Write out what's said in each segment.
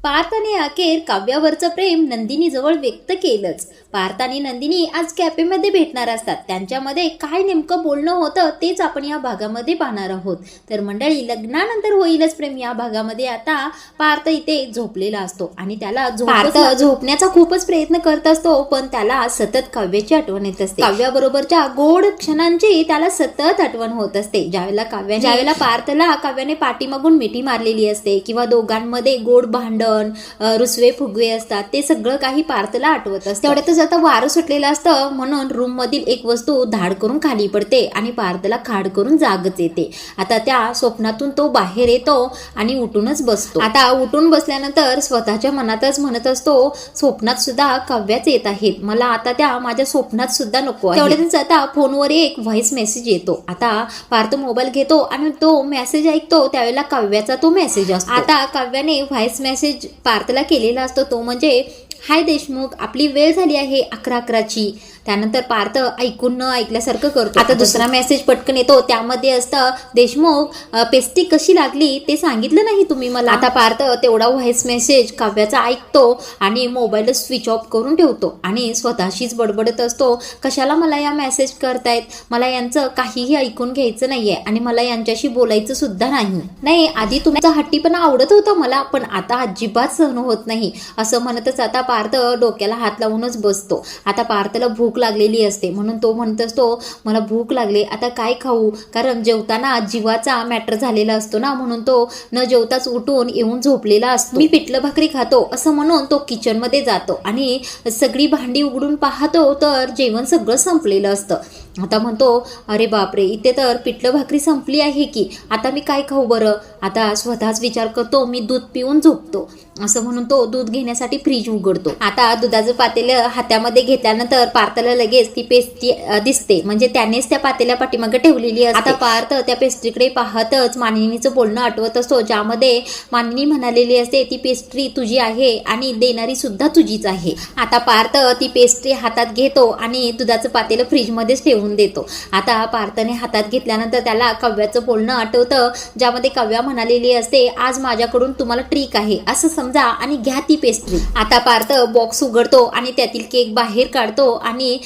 पार्थाने अखेर काव्यावरचं प्रेम नंदिनीजवळ व्यक्त केलंच. पार्थ आणि नंदिनी आज कॅफेमध्ये भेटणार असतात. त्यांच्यामध्ये काय नेमकं बोलणं होतं तेच आपण या भागामध्ये पाहणार आहोत. तर मंडळी, लग्नानंतर होईलच प्रेम या भागामध्ये आता पार्थ इथे झोपलेला असतो आणि त्याला झोपण्याचा खूपच प्रयत्न करत असतो, पण त्याला सतत काव्याची आठवण येत असते. काव्याबरोबरच्या गोड क्षणांची त्याला सतत आठवण होत असते. ज्यावेळेला पार्थला काव्याने पाठीमागून मिठी मारलेली असते किंवा दोघांमध्ये गोड भांडण, रुसवे फुगवे असतात, ते सगळं काही पार्थला आठवत असतं. तेवढ्यातच आता वारं सुटलेलं असतं, म्हणून रूम मधील एक वस्तू धाड करून खाली पडते आणि पार्थला खाड करून जागच येते. आता त्या स्वप्नातून तो बाहेर येतो आणि उठूनच बसतो. आता उठून बसल्यानंतर स्वतःच्या मनातच म्हणत असतो, स्वप्नात सुद्धा काव्याच येत आहेत, मला आता त्या माझ्या स्वप्नात सुद्धा नको आहे. तेवढ्यातच आता फोनवर एक व्हॉइस मेसेज येतो. आता पार्थ मोबाईल घेतो आणि तो मेसेज ऐकतो. त्यावेळेला काव्याचा तो मेसेज असतो. आता काव्याने व्हॉइस मेसेज पार्थला केलेला असतो, तो म्हणजे, हाय देशमुख, आपली वेळ झाली आहे 11:11ची. त्यानंतर पार्थ ऐकून न ऐकल्यासारखं करतो. आता दुसरा मेसेज पटकन येतो. त्यामध्ये असतं, देशमुख, पेस्टी कशी लागली ते सांगितलं नाही तुम्ही मला. आता पार्थ तेवढा व्हॉइस मेसेज काव्याचा ऐकतो आणि मोबाईल स्विच ऑफ करून ठेवतो आणि स्वतःशीच बडबडत असतो, कशाला मला या मेसेज करतायत, मला यांचं काहीही ऐकून घ्यायचं नाहीये आणि मला यांच्याशी बोलायचं सुद्धा नाही. आधी तुमचा हट्टीपणा आवडत होता मला, पण आता अजिबात सहन होत नाही, असं म्हणतच आता पार्थ डोक्याला हात लावूनच बसतो. आता पार्थला भूक लागलेली असते, म्हणून तो म्हणत असतो, मला भूक लागली, आता काय खाऊ, कारण जेवताना जीवाचा मॅटर झालेला असतो ना, म्हणून तो न जेवताच उठून येऊन झोपलेला असतो. मी पिठलं भाकरी खातो असं म्हणून तो किचन मध्ये जातो आणि सगळी भांडी उघडून पाहतो तर जेवण सगळं संपलेलं असतं. आता म्हणतो, अरे बापरे, इथे तर पिठलं भाकरी संपली आहे की, आता मी काय खाऊ बरं. आता स्वतःच विचार करतो, मी दूध पिऊन झोपतो, असं म्हणून तो दूध घेण्यासाठी फ्रीज उघडतो. आता दुधाचं पातेलं हातामध्ये घेतल्यानंतर पार्थला लगेच ती पेस्ट्री दिसते, म्हणजे त्यानेच त्या पातेल्या पाठीमागे ठेवलेली असते. आता पार्थ त्या पेस्ट्रीकडे पाहतच मानिनीचं बोलणं आठवत असतो, ज्यामध्ये मानिनी म्हणालेली असते, ती पेस्ट्री तुझी आहे आणि देणारी सुद्धा तुझीच आहे. आता पार्थ ती पेस्ट्री हातात घेतो आणि दुधाचं पातेलं फ्रीजमध्येच ठेवून देतो. आता पार्थने हातात घेतल्यानंतर त्याला काव्याचं बोलणं आठवतं, ज्यामध्ये काव्या म्हणालेली असते, आज माझ्याकडून तुम्हाला ट्रिक आहे असं समजा आणि घ्या ती पेस्ट्री. आता पार्थ बॉक्स उघडतो आणि त्यातील केक बाहेर काढतो आणि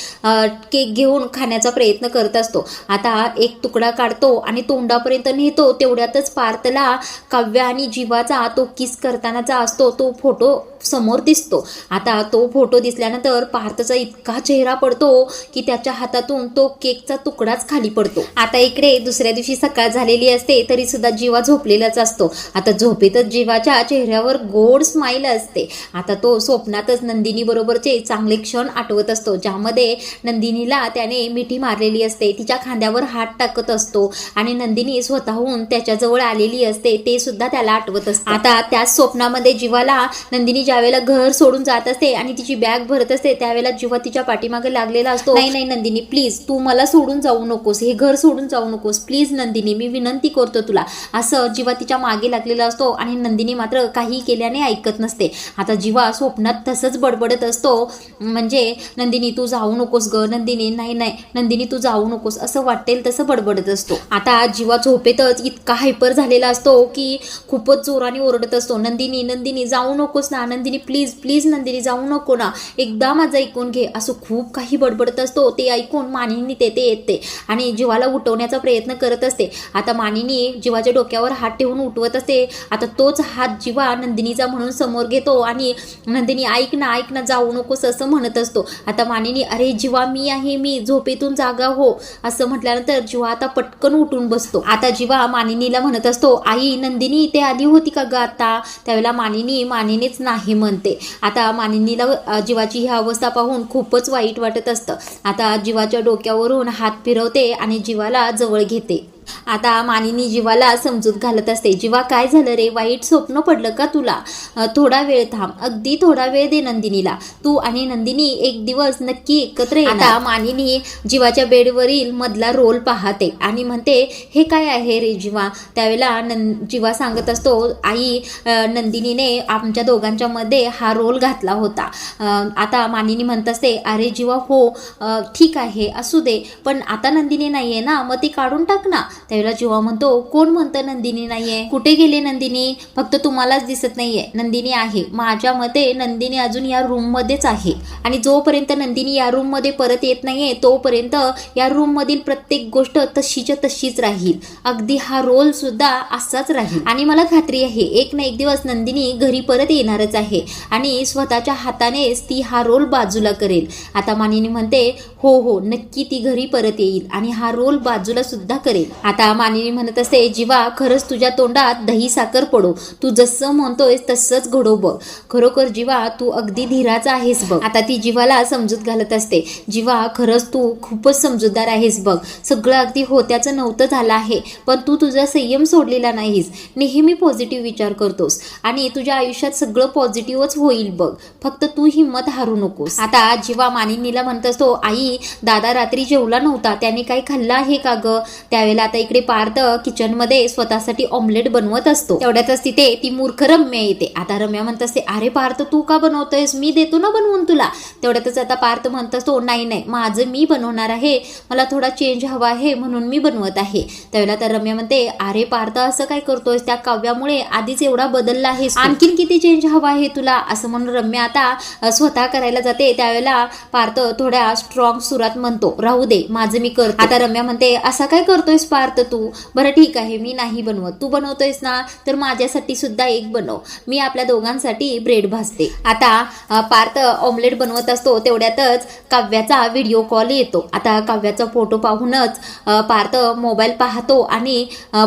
केक घेऊन खाण्याचा प्रयत्न करत असतो. आता एक तुकडा काढतो आणि तोंडापर्यंत नेतो. तेवढ्यातच पार्थला काव्या आणि जीवाचा तो किस करतानाचा असतो तो फोटो समोर दिसतो. आता तो फोटो दिसल्यानंतर पार्थचा इतका चेहरा पडतो की त्याच्या हातातून तो केकचा तुकडाच खाली पडतो. आता इकडे दुसऱ्या दिवशी सकाळ झालेली असते, तरी सुद्धा जीवा झोपलेलाच असतो. आता झोपेतच जीवाच्या चेहऱ्यावर गोड स्माईल असते. आता तो स्वप्नातच नंदिनी बरोबरचे चांगले क्षण आठवत असतो, ज्यामध्ये नंदिनीला त्याने मिठी मारलेली असते, तिच्या खांद्यावर हात टाकत असतो आणि नंदिनी स्वतःहून त्याच्याजवळ आलेली असते, ते सुद्धा त्याला आठवत असते. आता त्याच स्वप्नामध्ये जीवाला नंदिनी ज्यावेळेला घर सोडून जात असते आणि तिची बॅग भरत असते, त्यावेळेला जीवा तिच्या पाठीमागे लागलेला असतो. नाही नंदिनी, प्लीज तू मला सोडून जाऊ नकोस, हे घर सोडून जाऊ नकोस, प्लीज नंदिनी, मी विनंती करतो तुला, असं जीवा तिच्या मागे लागलेला असतो आणि नंदिनी मात्र काही केल्याने ऐकत नसते. आता जीवा स्वप्नात तसंच बडबडत असतो, म्हणजे नंदिनी तू जाऊ नकोस ग, नंदिनी, नाही नंदिनी तू जाऊ नकोस, असं वाटेल तसं बडबडत असतो. आता जीवा झोपेतच इतका हायपर झालेला असतो की खूपच जोराने ओरडत असतो, नंदिनी नंदिनी जाऊ नकोस ना, नंदिनी प्लीज प्लीज नंदिनी जाऊ नको ना, एकदा माझं ऐकून घे, असं खूप काही बडबडत असतो. ते ऐकून मानिनी तेथे येते आणि जीवाला उठवण्याचा प्रयत्न करत असते. आता मानिनी जीवाच्या डोक्यावर हात ठेवून उठवत असते. आता तोच हात जीवा नंदिनीचा म्हणून समोर घेतो आणि नंदिनी ऐक ना जाऊ नकोस असं म्हणत असतो. आता मानिनी, अरे जीवा मी आहे, मी झोपेतून जागा हो, असं म्हटल्यानंतर जीवा आता पटकन उठून बसतो. आता जीवा मानिनीला म्हणत असतो, आई नंदिनी इथे आली होती का ग आता. त्यावेळेला मानिनीच नाही म्हणते. आता मानिनीला जीवाची ही अवस्था पाहून खूपच वाईट वाटत असतं. आता जीवाच्या डोक्यावरून हात फिरवते आणि जीवाला जवळ घेते. आता मानिनी जीवाला समजूत घालत असते, जीवा काय झालं रे, वाईट स्वप्न पडलं का तुला, थोडा वेळ थांब, अगदी थोडा वेळ दे नंदिनीला, तू आणि नंदिनी एक दिवस नक्की एकत्र ये. आता मानिनी जीवाच्या बेडवरील मधला रोल पाहते आणि म्हणते, हे काय आहे रे जीवा. त्यावेळेला जीवा सांगत असतो, आई नंदिनीने आमच्या दोघांच्या मध्ये हा रोल घातला होता. आता मानिनी म्हणत असते, अरे जीवा हो ठीक आहे असू दे, पण आता नंदिनी नाहीये ना, मग ती काढून टाक ना. त्यावेळेला जीवा म्हणतो, कोण म्हणतं नंदिनी नाहीये, कुठे गेली नंदिनी, फक्त तुम्हालाच दिसत नाहीये, नंदिनी आहे. माझ्या मते नंदिनी अजून या रूम मध्येच आहे आणि जोपर्यंत नंदिनी या रूम मध्ये परत येत नाहीये तोपर्यंत या रूम मधील प्रत्येक गोष्ट तशीच्या तशीच राहील. अगदी हा रोल सुद्धा असाच राहील आणि मला खात्री आहे एक ना एक दिवस नंदिनी घरी परत येणारच आहे आणि स्वतःच्या हातानेच ती हा रोल बाजूला करेल. आता मानिनी म्हणते, हो हो नक्की ती घरी परत येईल आणि हा रोल बाजूला सुद्धा करेल. आता मानिनी म्हणत असते, जीवा खरंच तुझ्या तोंडात दही साखर पडो, तू जसं म्हणतोय तसंच घडो बघ. खरोखर जीवा तू अगदी धीराचा आहेस बघ. आता ती जीवाला समजूत घालत असते, जीवा खरंच तू खूपच समजूतदार आहेस बघ. सगळं अगदी होत्याचं नव्हतं झालं आहे पण तू तुझा संयम सोडलेला नाहीस. नेहमी पॉझिटिव्ह विचार करतोस आणि तुझ्या आयुष्यात सगळं पॉझिटिव्हच होईल बघ. फक्त तू हिंमत हारू नकोस. आता जीवा मानिनीला म्हणत असतो, आई दादा रात्री जेवला नव्हता, त्याने काही खाल्लं आहे का ग? त्यावेळेला आता इकडे पार्थ किचन मध्ये स्वतःसाठी ऑमलेट बनवत असतो. तेवढ्यातच तिथे ती मूर्ख रम्या येते. आता रम्या म्हणत असते, अरे पार्थ तू का बनवतोयस, मी देतो ना बनवून तुला. तेवढ्यातच आता पार्थ म्हणत असतो, नाही नाही माझं मी बनवणार आहे, मला थोडा चेंज हवा आहे म्हणून मी बनवत आहे. त्यावेळेला तर रम्या म्हणते, अरे पार्थ असं काय करतोयस, त्या काव्यामुळे आधीच एवढा बदलला आहे, आणखीन किती चेंज हवा आहे तुला, असं म्हणून रम्या आता स्वतः करायला जाते. त्यावेळेला पार्थ थोड्या स्ट्रॉंग सुरात म्हणतो, राहू दे माझं मी करतो. आता रम्या म्हणते, असा काय करतोयस पार्थ तू, बरं ठीक आहे मी नाही बनवत, तू बनवतोयस ना तर माझ्यासाठी सुद्धा एक बनव, मी आपल्या दोघांसाठी ब्रेड भाजते. आता पार्थ ऑमलेट बनवत असतो. तेवढ्यातच काव्याचा व्हिडिओ कॉल येतो. आता काव्याचा फोटो पाहूनच पार्थ मोबाईल पाहतो आणि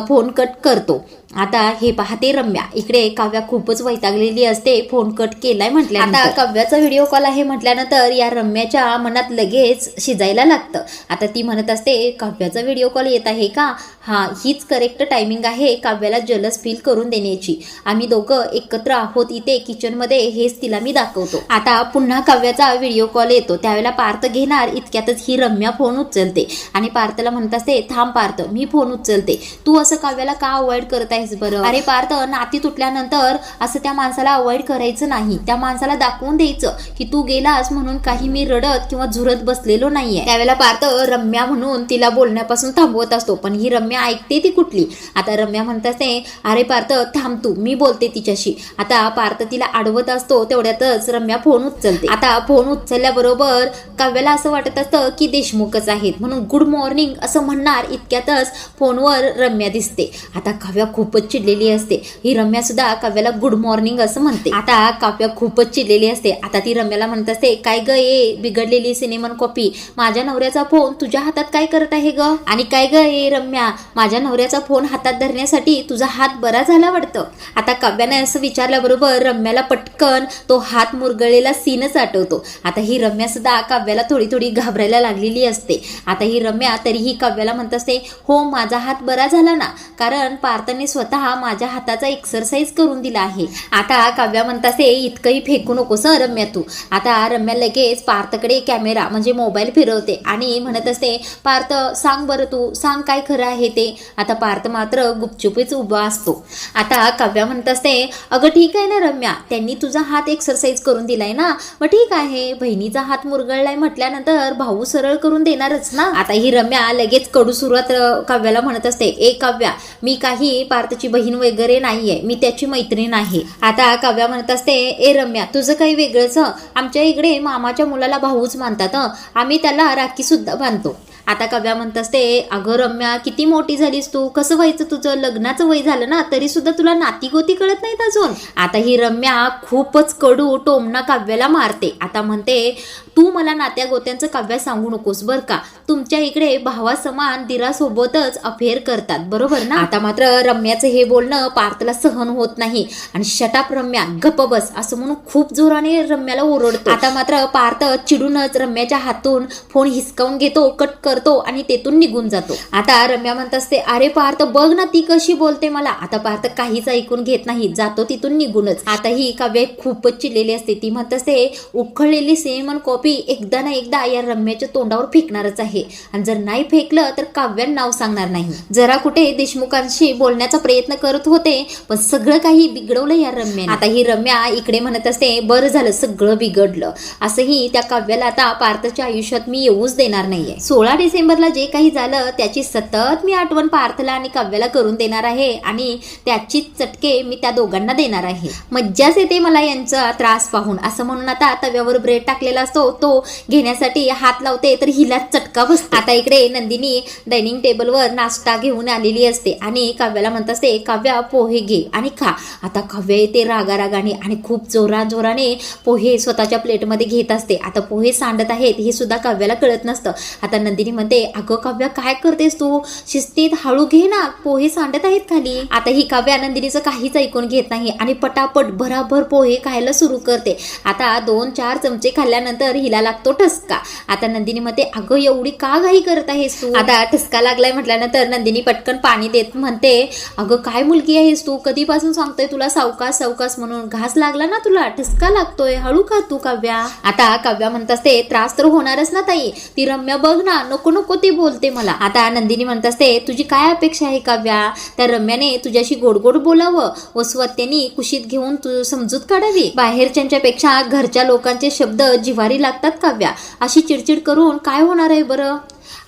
फोन कट करतो. आता हे पाहते रम्या. इकडे काव्या खूपच वैतागलेली असते, फोन कट केलाय म्हटल्यानंतर. आता काव्याचा व्हिडिओ कॉल आहे म्हटल्यानंतर या रम्याच्या मनात लगेच शिजायला लागतं. आता ती म्हणत असते, काव्याचा व्हिडिओ कॉल येत आहे का, हा हीच करेक्ट टायमिंग आहे काव्याला जलस फील करून देण्याची. आम्ही दोघं एकत्र आहोत इथे किचन मध्ये, हेच तिला मी दाखवतो. आता पुन्हा काव्याचा व्हिडिओ कॉल येतो. त्यावेळेला पार्थ घेणार इतक्यातच ही रम्या फोन उचलते आणि पार्थला म्हणत असते, थांब पार्थ मी फोन उचलते, तू असं काव्याला का अवॉइड करत आहेस बरं? अरे पार्थ नाती तुटल्यानंतर असं त्या माणसाला अवॉइड करायचं नाही, त्या माणसाला दाखवून द्यायचं की तू गेलास म्हणून काही मी रडत किंवा झुरत बसलेलो नाहीये. त्यावेळेला पार्थ रम्या म्हणून तिला बोलण्यापासून थांबवत असतो पण ही रम्या ऐकते ती कुठली. आता रम्या म्हणत असते, अरे पार्थ थांब तू मी बोलते तिच्याशी. आता पार्थ तिला अडवत असतो. तेवढ्यातच रम्या फोन उचलते. आता फोन उचलल्याबरोबर काव्याला असं वाटत असतं की देशमुखच आहेत म्हणून गुड मॉर्निंग असं म्हणणार इतक्यातच फोनवर रम्या दिसते. आता काव्या खूपच चिडलेली असते. ही रम्या सुद्धा काव्याला गुड मॉर्निंग असं म्हणते. आता काव्या खूपच चिडलेली असते. आता ती रम्याला म्हणत असते, काय ग ये बिघडलेली सिनेमन कॉपी, माझ्या नवऱ्याचा फोन तुझ्या हातात काय करत आहे ग? आणि काय ग ये रम्या, माझ्या नवऱ्याचा फोन हातात धरण्यासाठी तुझा हात बरा झाला वाटतं. आता काव्याने असं विचारल्याबरोबर रम्याला पटकन तो हात मुरगळलेला सीनच आठवतो. आता ही रम्या सुद्धा काव्याला थोडी थोडी घाबरायला लागलेली असते. आता ही रम्या तरीही काव्याला म्हणत असते, हो माझा हात बरा झाला ना, कारण पार्थने स्वतः माझ्या हाताचा एक्सरसाइज करून दिला आहे. आता काव्या म्हणत असते, इतकंही फेकू नकोस रम्या तू. आता रम्या लगेच पार्थकडे कॅमेरा म्हणजे मोबाईल फिरवते आणि म्हणत असते, पार्थ सांग बरं तू सांग काय खरं आहे ते. आता पार्थ मात्र गुपचुपीच उभा असतो. आता काव्या म्हणत असते, अगं ठीक आहे ना रम्या, त्यांनी तुझा हात एक्सरसाइज करून दिलाय ना, मग ठीक आहे, बहिणीचा हात मुरगळलाय म्हटल्यानंतर भाऊ सरळ करून देणारच ना. आता ही रम्या लगेच कडू सुरुवात काव्याला म्हणत असते, ए काव्या मी काही पार्थची बहीण वगैरे नाहीये, मी त्याची मैत्रीण आहे. आता काव्या म्हणत असते, ए रम्या तुझं काही वेगळंच, आमच्या इकडे मामाच्या मुलाला भाऊच मानतात, आम्ही त्याला राखी सुद्धा बांधतो. आता काव्या म्हणत असते, अगं रम्या किती मोठी झालीस तू, कसं व्हायचं तुझं, लग्नाचं वय झालं ना तरी सुद्धा तुला नाती गोती कळत नाहीत अजून. आता ही रम्या खूपच कडू टोमणा काव्याला मारते. आता म्हणते, तू मला नात्या गोत्यांचं काव्या सांगू नकोस बर का, तुमच्या इकडे भावा समान दिरासोबतच अफेअर करतात बरोबर ना. आता मात्र रम्याचं हे बोलणं पार्थला सहन होत नाही आणि शटाप रम्या गप्प बस असं म्हणून खूप जोराने रम्याला ओरडतो. आता मात्र पार्थ चिडूनच रम्याच्या हातून फोन हिसकावून घेतो, कट करतो आणि तेथून निघून जातो. आता रम्या म्हणत असते, अरे पार्थ बघ ना ती कशी बोलते मला. आता पार्थ काहीच ऐकून घेत नाही, जातो तिथून निघूनच. आता ही काव्या खूपच चिडलेली असते. ती म्हणत असते, उखळलेली सिनेमन कॉपी एकदा ना एकदा या रम्याच्या तोंडावर फेकणारच आहे आणि जर नाही फेकलं तर काव्यान नाव सांगणार नाही. जरा कुठे देशमुखांशी बोलण्याचा प्रयत्न करत होते पण सगळं काही बिघडवलं या रम्याने. आता ही रम्या इकडे म्हणत असते, बरं झालं सगळं बिघडलं, असंही त्या काव्याला आता पार्थच्या आयुष्यात मी येऊच देणार नाहीये. 16 डिसेंबरला जे काही झालं त्याची सतत मी आठवण पार्थला आणि काव्याला करून देणार आहे आणि त्याची चटके मी त्या दोघांना देणार आहे. मज्जाच येते मला यांचा त्रास पाहून. असं म्हणून आता तव्यावर ब्रेड टाकलेला असतो तो घेण्यासाठी हात लावते तर हिला चटका बसतो. आता इकडे नंदिनी डायनिंग टेबलवर नाश्ता घेऊन आलेली असते आणि काव्याला म्हणत असते, काव्या पोहे घे आणि खा. आता काव्या येते रागारागाने आणि खूप जोराने पोहे स्वतःच्या प्लेटमध्ये घेत असते. आता पोहे सांडत आहेत हे सुद्धा काव्याला कळत नसतं. आता नंदिनी म्हणते, अगं काव्या काय करतेस तू, शिस्तीत हळू घे ना, पोहे सांडत आहेत खाली. आता ही काव्या नंदिनीचं काहीच ऐकून घेत नाही आणि पटापट भराभर पोहे खायला सुरू करते. आता 2-4 चमचे खाल्ल्यानंतर हिला लागतो ठसका. आता नंदिनी म्हणते, अगं एवढी का घाई करत आहेस तू. आता ठसका लागलाय म्हटल्यानंतर नंदिनी पटकन पाणी देत म्हणते, अगं काय मुलगी आहेस तू, कधीपासून सांगतोय तुला सावकाश सावकाश म्हणून, घास लागला ना तुला, ठसका लागतोय, हळू खा तू काव्या. आता काव्या म्हणत असते, त्रास तर होणारच ना ताई, ती रम्या बघ ना, नको नको ती बोलते मला. आता नंदिनी म्हणत असते, तुझी काय अपेक्षा आहे काव्या, त्या रम्याने तुझ्याशी गोड गोड बोलावं व स्वत्यानी कुशीत घेऊन तू समजूत काढावी. बाहेरच्यांच्या पेक्षा घरच्या लोकांचे शब्द जिव्हारी लागतात काव्या, अशी चिडचिड करून काय होणार आहे बरं.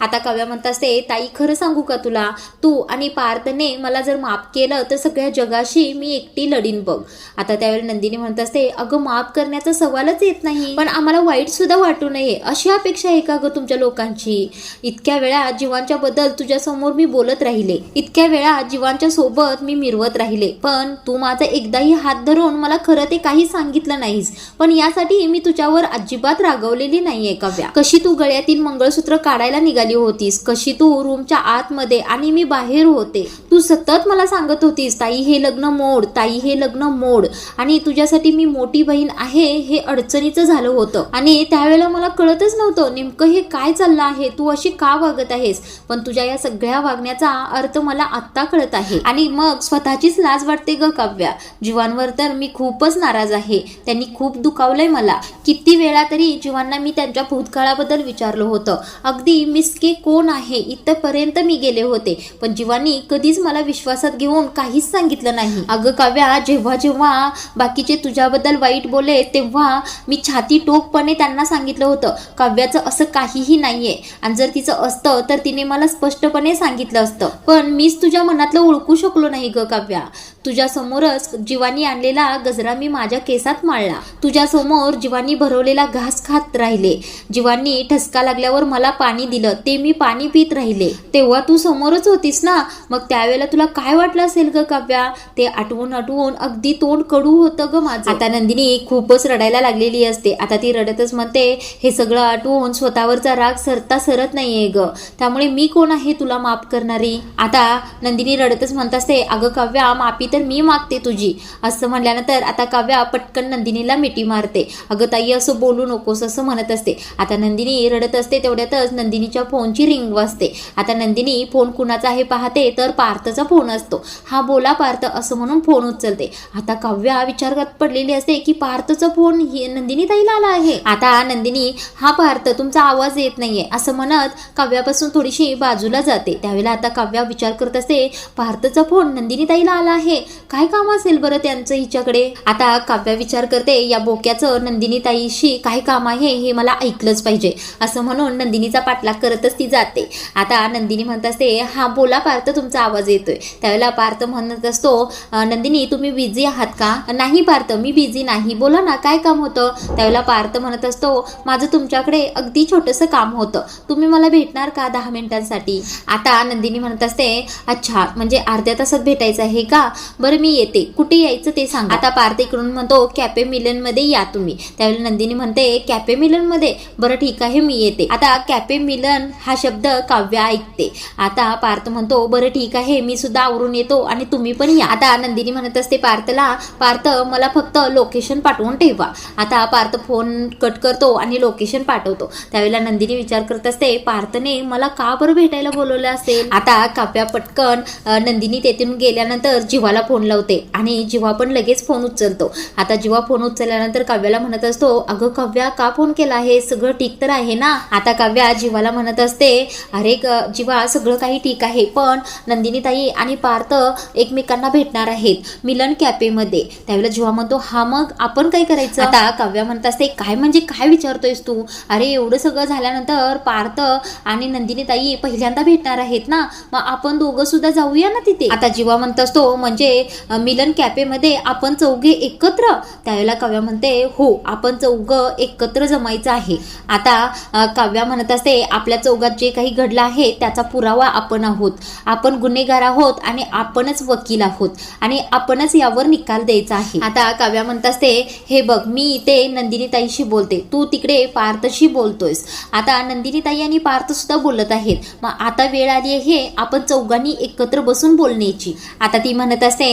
आता काव्या म्हणत असते, ताई खरं सांगू का तुला, तू आणि पार्थने मला जर माफ केलं तर सगळ्या जगाशी मी एकटी लढीन बघ. आता त्यावेळी नंदिनी म्हणत असते, अगं माफ करण्याचा सवालच येत नाही, पण आम्हाला वाईट सुद्धा वाटू नये अशी अपेक्षा आहे का ग तुमच्या लोकांची. इतक्या वेळा जीवांच्या बद्दल तुझ्या समोर मी बोलत राहिले, इतक्या वेळा जीवांच्या सोबत मी मिरवत राहिले, पण तू माझा एकदाही हात धरून मला खरं ते काही सांगितलं नाहीस. पण यासाठी मी तुझ्यावर अजिबात रागवलेली नाहीये काव्या. कशी तू गळ्यातील मंगळसूत्र काढायला निघाली होतीस, कशी तू रूमच्या आतमध्ये आणि मी बाहेर होते, तू सतत मला सांगत होतीस, ताई हे लग्न मोड, ताई हे लग्न मोड, आणि तुझ्यासाठी मी मोठी बहीण आहे हे अडचणीचं झालं होतं. आणि त्यावेळेला मला कळतच नव्हतं नेमकं हे काय चाललं आहे, तू अशी का वागत आहेस. पण तुझ्या या सगळ्या वागण्याचा अर्थ मला आत्ता कळत आहे आणि मग स्वतःचीच लाज वाटते ग काव्या. जीवांवर तर मी खूपच नाराज आहे, त्यांनी खूप दुखावलंय मला. किती वेळा तरी जीवांना मी त्यांच्या भूतकाळाबद्दल विचारलं होतं, अगदी मिसके कोण आहे इथपर्यंत मी गेले होते, पण जीवानी कधीच मला विश्वासात घेऊन काहीच सांगितलं नाही. अगं काव्या, जेव्हा जेव्हा बाकीचे तुझ्याबद्दल वाईट बोले तेव्हा मी छाती टोकपणे त्यांना सांगितलं होतं, काव्याचं असं काहीही नाहीये, आणि जर तिचं असतं तर तिने मला स्पष्टपणे सांगितलं असतं. पण मीच तुझ्या मनातलं ओळखू शकलो नाही ग काव्या. तुझ्या समोरच जीवानी आणलेला गजरा मी माझ्या केसात माळला, तुझ्या समोर जीवानी भरवलेला घास खात राहिले, जीवानी ठसका लागल्यावर मला पाणी दिलं ते मी पाणी पित राहिले, तेव्हा तू समोरच होतीस ना. मग त्यावेळेला तुला काय वाटलं असेल ग काव्या, ते आठवून आठवून अगदी तोंड कडू होतं ग माझं. आता नंदिनी खूपच रडायला लागलेली असते. आता ती रडतच म्हणते, हे सगळं आठवून स्वतःवरचा राग सरता सरत नाहीये ग, त्यामुळे मी कोण आहे तुला माफ करणारी. आता नंदिनी रडतच म्हणत असते, अगं काव्या, माफी तर मी मागते तुझी. असं म्हणल्यानंतर आता काव्या पटकन नंदिनीला मिठी मारते. अगं ताई असं बोलू नकोस असं म्हणत असते. आता नंदिनी रडत असते तेवढ्यातच नंदिनीच्या फोनची रिंग वाजते. आता नंदिनी फोन कुणाचा आहे पाहते तर पार्थचा फोन असतो. हा बोला पार्थ असं म्हणून फोन उचलते. आता काव्या विचारात पडलेली असते की पार्थचा फोन नंदिनी ताईला आला आहे. आता नंदिनी, हा पार्थ तुमचा आवाज येत नाहीये असं म्हणत काव्यापासून थोडीशी बाजूला जाते. त्यावेळेला आता काव्या विचार करत असते, पार्थचा फोन नंदिनी ताईला आला आहे, काय काम असेल बरं त्यांचं हिच्याकडे. आता काव्या विचार करते, या बोक्याचं नंदिनी ताईशी काय काम आहे हे मला ऐकलंच पाहिजे असं म्हणून नंदिनीचा पाठलाग करतच ती जाते. आता नंदिनी म्हणत असते, हा बोला पार्थ तुमचा आवाज येतोय. त्यावेळेला पार्थ म्हणत असतो, नंदिनी तुम्ही बिझी आहात का. नाही पार्थ मी बिझी नाही, बोला ना काय काम होतं. त्यावेळेला पार्थ म्हणत असतो, माझं तुमच्याकडे अगदी छोटंसं काम होतं, तुम्ही मला भेटणार का 10 मिनिटांसाठी. आता नंदिनी म्हणत असते, अच्छा म्हणजे अर्ध्या तासात भेटायचं आहे का, बरं मी येते, कुठे यायचं ते सांगा. आता पार्थ इकडून म्हणतो, कॅफे मिलन मध्ये या तुम्ही. त्यावेळेला नंदिनी म्हणते, कॅफे मिलन मध्ये, बरं ठीक आहे मी येते. आता कॅफे मिलन हा शब्द काव्या ऐकते. आता पार्थ म्हणतो, बरं ठीक आहे मी सुद्धा आवरून येतो आणि तुम्ही पण या. आता नंदिनी म्हणत असते पार्थला, पार्थ मला फक्त लोकेशन पाठवून ठेवा. आता पार्थ फोन कट करतो आणि लोकेशन पाठवतो. त्यावेळेला नंदिनी विचार करत असते, पार्थने मला का बरं भेटायला बोलवलं असेल. आता काव्या पटकन नंदिनी तेथून गेल्यानंतर जीवाला जीवाला फोन लावते आणि जीवा पण लगेच फोन उचलतो. आता जीवा फोन उचलल्यानंतर काव्याला म्हणत असतो, अगं काव्या का फोन केला आहे, सगळं ठीक तर आहे ना. आता काव्या जीवाला म्हणत असते, अरे जीवा सगळं काही ठीक आहे, पण नंदिनी ताई आणि पार्थ एकमेकांना भेटणार आहेत मिलन कॅफेमध्ये. त्यावेळेला जीवा म्हणतो, हा मग आपण काय करायचं. आता काव्या म्हणत असते, काय म्हणजे काय विचारतोयस तू, अरे एवढं सगळं झाल्यानंतर पार्थ आणि नंदिनी ताई पहिल्यांदा भेटणार आहेत ना, मग आपण दोघं सुद्धा जाऊया ना तिथे. आता जीवा म्हणत असतो, म्हणजे मिलन कॅफेमध्ये आपण चौघे एकत्र. त्यावेळेला काव्या म्हणते, हो आपण चौघं एकत्र जमायचं आहे. आता काव्या म्हणत असते, आपल्या चौघात जे काही घडलं आहे त्याचा पुरावा आपण आहोत, आपण गुन्हेगार आहोत आणि आपणच वकील आहोत आणि आपणच यावर निकाल द्यायचा आहे. आता काव्या म्हणत असते, हे बघ मी इथे नंदिनी ताईशी बोलते, तू तिकडे पार्थशी बोलतोयस. आता नंदिनी ताई आणि पार्थ सुद्धा बोलत आहेत, मग आता वेळ आली आहे आपण चौघांनी एकत्र बसून बोलण्याची. आता ती म्हणत असते,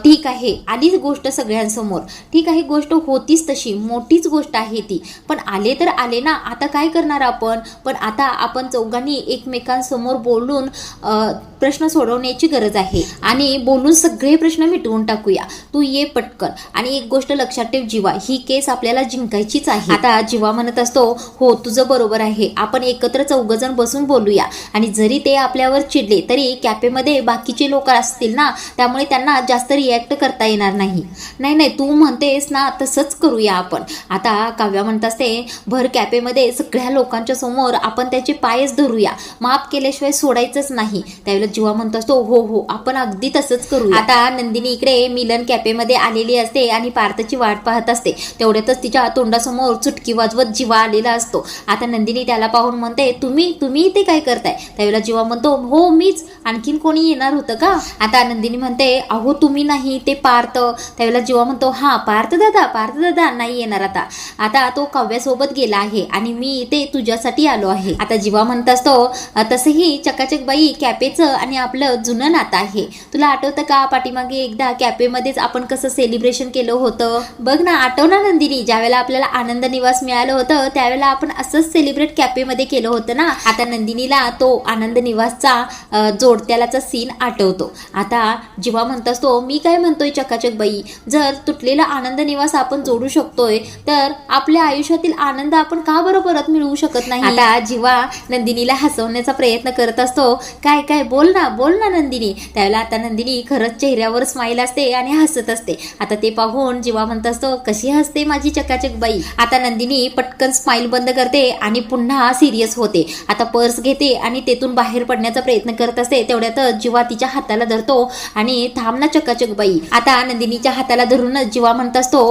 ठीक आहे आलीच गोष्ट सगळ्यांसमोर, ठीक आहे गोष्ट होतीच तशी मोठीच गोष्ट आहे ती, पण आले तर आले ना, आता काय करणार आपण. पण आता आपण चौघांनी एकमेकांसमोर बोलून प्रश्न सोडवण्याची गरज आहे आणि बोलून सगळे प्रश्न मिटवून टाकूया. तू ये पटकन. आणि एक गोष्ट लक्षात ठेव जीवा, ही केस आपल्याला जिंकायचीच आहे. आता जीवा म्हणत असतो, हो तुझं बरोबर आहे, आपण एकत्र चौघजण बसून बोलूया आणि जरी ते आपल्यावर चिडले तरी कॅफेमध्ये बाकीचे लोक असतील ना, त्यामुळे त्यांना जास्त रिॲक्ट करता येणार नाही. नाही तू म्हणतेस ना तसंच करूया आपण. आता काव्या म्हणत असते, भर कॅफेमध्ये सगळ्या लोकांच्या समोर आपण त्याचे पायच धरूया, माफ केल्याशिवाय सोडायचंच नाही. त्यावेळेला जीवा म्हणत असतो, हो आपण अगदी तसंच करूया. आता नंदिनी इकडे मिलन कॅफेमध्ये आलेली असते आणि पार्थची वाट पाहत असते. तेवढ्यातच तिच्या तोंडासमोर चुटकी वाजवत जीवा आलेला असतो. आता नंदिनी त्याला पाहून म्हणते, तुम्ही इथे काय करताय. त्यावेळेला जीवा म्हणतो, हो मीच, आणखीन कोणी येणार होतं का. आता नंदिनी म्हणते, अहो तुम्ही नाही ते पार्थ. त्यावेळेला जीवा म्हणतो, हा पार्थ दादा नाही येणार आता तो काव्यासोबत गेला आहे आणि मी इथे तुझ्यासाठी आलो आहे. आता जीवा म्हणत असतो, तसंही चकाचक बाई कॅफेचं आणि आपलं जुनं नातं आहे. तुला आठवतं का पाठीमागे एकदा कॅफेमध्येच आपण कसं सेलिब्रेशन केलं होतं, बघ ना, आठव ना नंदिनी, ज्यावेळेला आपल्याला आनंद निवास मिळालं होतं त्यावेळेला आपण असंच सेलिब्रेट कॅफेमध्ये केलं होतं ना. आता नंदिनीला तो आनंद निवासचा जोडत्यालाचा सीन आठवतो. आता जीवा म्हणत असतो, मी काय म्हणतोय चकाचक बाई, जर तुटलेला आनंद निवास आपण जोडू शकतोय तर आपल्या आयुष्यातील आनंद आपण का बरं परत मिळवू शकत नाही. आता जीवा नंदिनीला हसवण्याचा प्रयत्न करत असतो, काय बोल ना नंदिनी. त्यावेळेला आता नंदिनी खरंच चेहऱ्यावर स्माईल असते आणि हसत असते. आता ते पाहून जीवा म्हणत असतो, कशी हसते माझी चकाचक बाई. आता नंदिनी पटकन स्माईल बंद करते आणि पुन्हा सिरियस होते. आता पर्स घेते आणि तेथून बाहेर पडण्याचा प्रयत्न करत असते. तेवढ्यातच जीवा तिच्या हाताला धरतो आणि थांब ना चकाचक बाई. आता नंदिनीच्या हाताला धरूनच जीवा म्हणत असतो,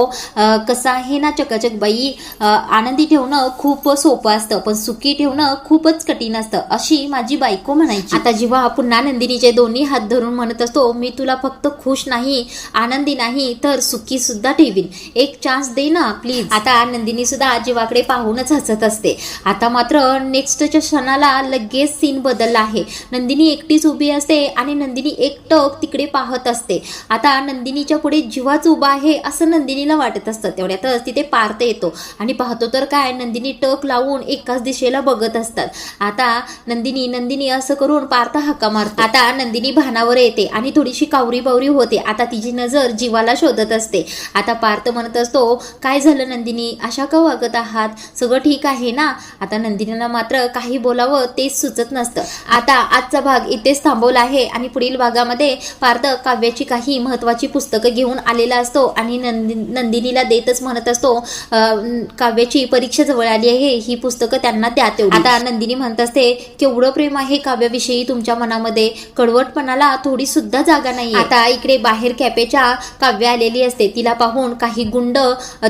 कसं आहे ना चकाचक बाई, आनंदी ठेवणं खूप सोपं असतं पण सुखी ठेवणं खूपच कठीण असतं, अशी माझी बायको म्हणायची. आता जीवा पुन्हा नंदिनीचे दोन्ही हात धरून म्हणत असतो, मी तुला फक्त खुश नाही, आनंदी नाही तर सुखी सुद्धा ठेवीन, एक चान्स दे ना प्लीज. आता नंदिनी सुद्धा जीवाकडे पाहूनच हसत असते. आता मात्र नेक्स्टच्या क्षणाला लगेच सीन बदलला आहे. नंदिनी एकटीच उभी असते आणि नंदिनी एकटक तिकडे पाहत असते. आता नंदिनीच्या पुढे जीवाच उभा आहे असं नंदिनीला वाटत असतं. तेवढ्यातच तिथे पार्थ येतो आणि पाहतो तर काय, नंदिनी टक लावून एकाच दिशेला बघत असतात. आता नंदिनी असं करून पार्थ हाका मारतो. आता नंदिनी भानावर येते आणि थोडीशी कावरी बावरी होते. आता तिची नजर जीवाला शोधत असते. आता पार्थ म्हणत असतो, काय झालं नंदिनी, अशा का वागत आहात, सगळं ठीक आहे ना. आता नंदिनीला मात्र काही बोलावं तेच सुचत नसतं. आता आजचा भाग इथेच थांबवला आहे आणि पुढील भागामध्ये पार्थ काव्याची काही महत्वाची पुस्तकं घेऊन आलेला असतो आणि नंदिनीला देतच म्हणत असतो, काव्याची परीक्षा जवळ आली आहे, ही पुस्तकं त्यांना द्या तेवढी. आता नंदिनी म्हणत असते, केवढं प्रेम आहे काव्याविषयी तुमच्या मनामध्ये, कडवटपणाला थोडी सुद्धा जागा नाही. आता इकडे बाहेर कॅफेच्या काव्य आलेली असते. तिला पाहून काही गुंड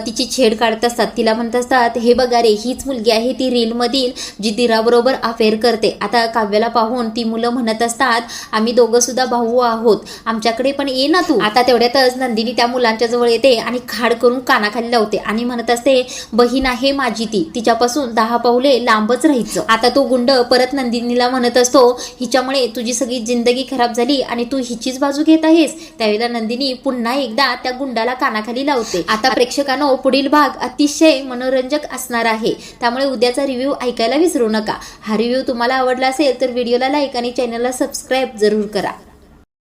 तिची छेड काढत असतात. तिला म्हणत असतात, हे बघा रे, हीच मुलगी आहे ती रील मधील जी दिराबरोबर अफेअर करते. आता काव्याला पाहून ती मुलं म्हणत असतात, आम्ही दोघं सुद्धा भाऊ आहोत, आमच्याकडे पण ये ना तू. आता तेवढ्यातच नंदिनी त्या मुलांच्या जवळ येते आणि खाड करून कानाखाली लावते आणि म्हणत असते, बहीण आहे माझी ती, तिच्यापासून 10 पावले लांबच राहायचं. आता तो गुंड परत नंदिनीला म्हणत असतो, हिच्यामुळे तुझी सगळी जिंदगी खराब झाली आणि तू हिचीच बाजू घेत आहेस. त्यावेळेला नंदिनी पुन्हा एकदा त्या गुंडाला कानाखाली लावते. आता प्रेक्षकांनो, पुढील भाग अतिशय मनोरंजक असणार आहे, त्यामुळे उद्याचा रिव्ह्यू ऐकायला विसरू नका. हा रिव्ह्यू तुम्हाला आवडला असेल तर व्हिडिओला लाईक आणि चॅनलला सबस्क्राईब जरूर करा.